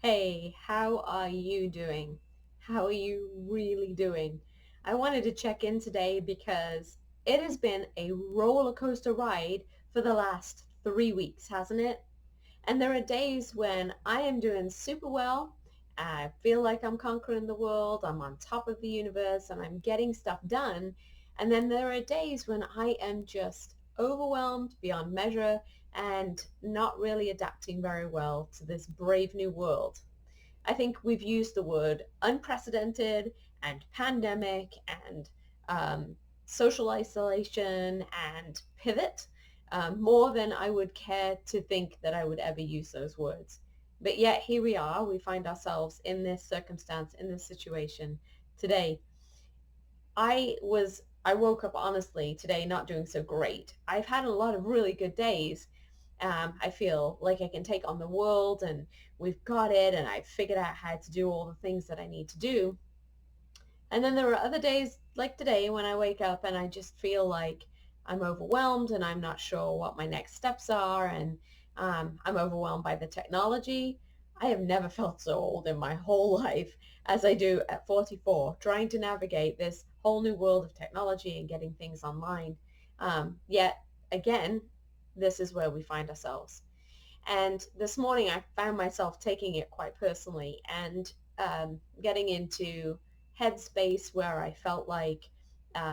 Hey, how are you doing? How are you really doing? I wanted to check in today because it has been a roller coaster ride for the last 3 weeks, hasn't it? And there are days when I am doing super well. I feel like I'm conquering the world. I'm on top of the universe and I'm getting stuff done. And then there are days when I am just overwhelmed beyond measure and not really adapting very well to this brave new world. I think we've used the word unprecedented and pandemic and social isolation and pivot more than I would care to think that I would ever use those words. But yet here we are. We find ourselves in this circumstance, in this situation today. I woke up honestly today not doing so great. I've had a lot of really good days. I feel like I can take on the world and we've got it and I've figured out how to do all the things that I need to do. And then there are other days like today when I wake up and I just feel like I'm overwhelmed and I'm not sure what my next steps are and I'm overwhelmed by the technology. I have never felt so old in my whole life as I do at 44, trying to navigate this whole new world of technology and getting things online. Yet again, this is where we find ourselves. And this morning I found myself taking it quite personally and getting into headspace where I felt like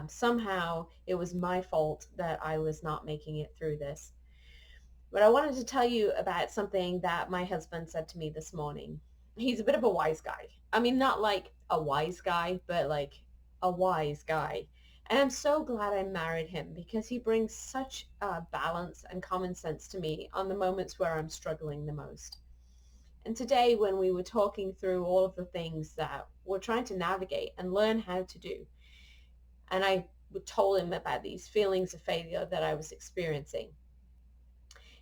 somehow it was my fault that I was not making it through this. But I wanted to tell you about something that my husband said to me this morning. He's a bit of a wise guy. I mean, not like a wise guy, but like a wise guy. And I'm so glad I married him because he brings such balance and common sense to me on the moments where I'm struggling the most. And today, when we were talking through all of the things that we're trying to navigate and learn how to do, and I told him about these feelings of failure that I was experiencing,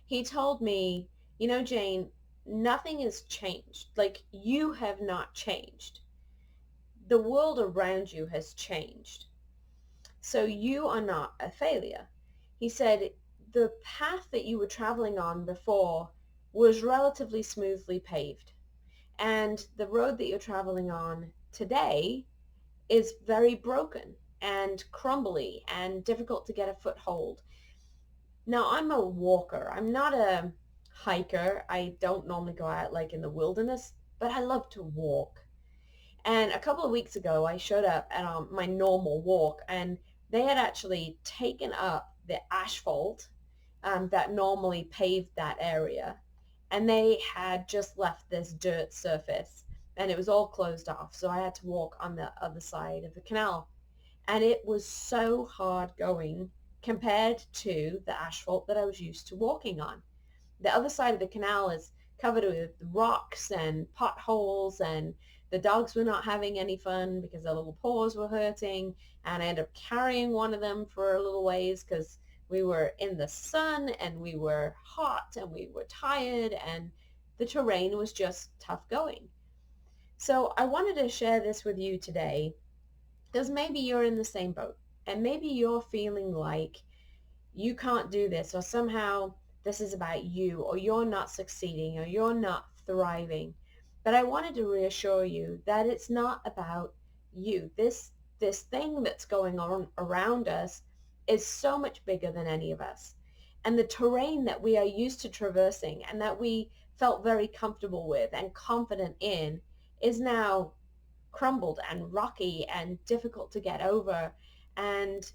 he told me, Jane, nothing has changed. Like, you have not changed. The world around you has changed. So you are not a failure. He said, the path that you were traveling on before was relatively smoothly paved. And the road that you're traveling on today is very broken and crumbly and difficult to get a foothold. Now, I'm a walker. I'm not a hiker. I don't normally go out like in the wilderness, but I love to walk. And a couple of weeks ago, I showed up at my normal walk, and they had actually taken up the asphalt that normally paved that area, and they had just left this dirt surface, and it was all closed off. So I had to walk on the other side of the canal, and it was so hard going compared to the asphalt that I was used to walking on. The other side of the canal is covered with rocks and potholes, and the dogs were not having any fun because their little paws were hurting, and I ended up carrying one of them for a little ways because we were in the sun and we were hot and we were tired and the terrain was just tough going. So I wanted to share this with you today because maybe you're in the same boat and maybe you're feeling like you can't do this, or somehow this is about you, or you're not succeeding, or you're not thriving. But I wanted to reassure you that it's not about you. This thing that's going on around us is so much bigger than any of us. And the terrain that we are used to traversing and that we felt very comfortable with and confident in is now crumbled and rocky and difficult to get over. And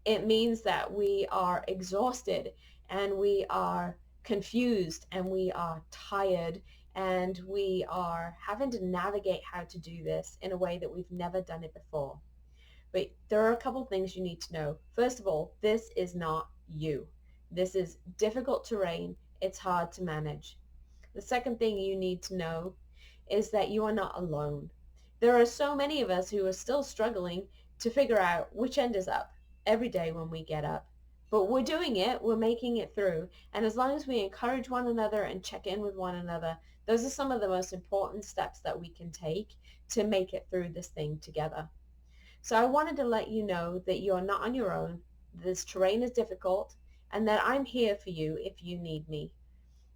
it means that we are exhausted and we are confused and we are tired and we are having to navigate how to do this in a way that we've never done it before. But there are a couple things you need to know. First of all, this is not you. This is difficult terrain. It's hard to manage. The second thing you need to know is that you are not alone. There are so many of us who are still struggling to figure out which end is up every day when we get up. But we're doing it, we're making it through, and as long as we encourage one another and check in with one another, those are some of the most important steps that we can take to make it through this thing together. So I wanted to let you know that you're not on your own, this terrain is difficult, and that I'm here for you if you need me.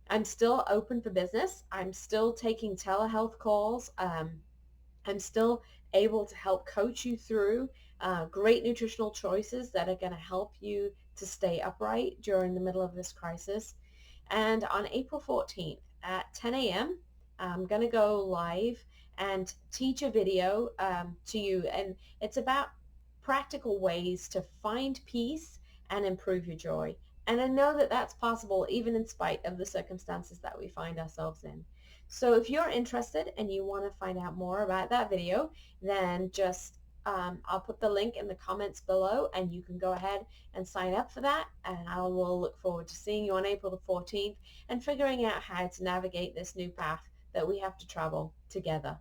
I'm still open for business. I'm still taking telehealth calls. I'm still able to help coach you through great nutritional choices that are going to help you to stay upright during the middle of this crisis. And on April 14th at 10 a.m., I'm going to go live and teach a video to you. And it's about practical ways to find peace and improve your joy. And I know that that's possible even in spite of the circumstances that we find ourselves in. So if you're interested and you want to find out more about that video, then just I'll put the link in the comments below and you can go ahead and sign up for that. And I will look forward to seeing you on April the 14th and figuring out how to navigate this new path that we have to travel together.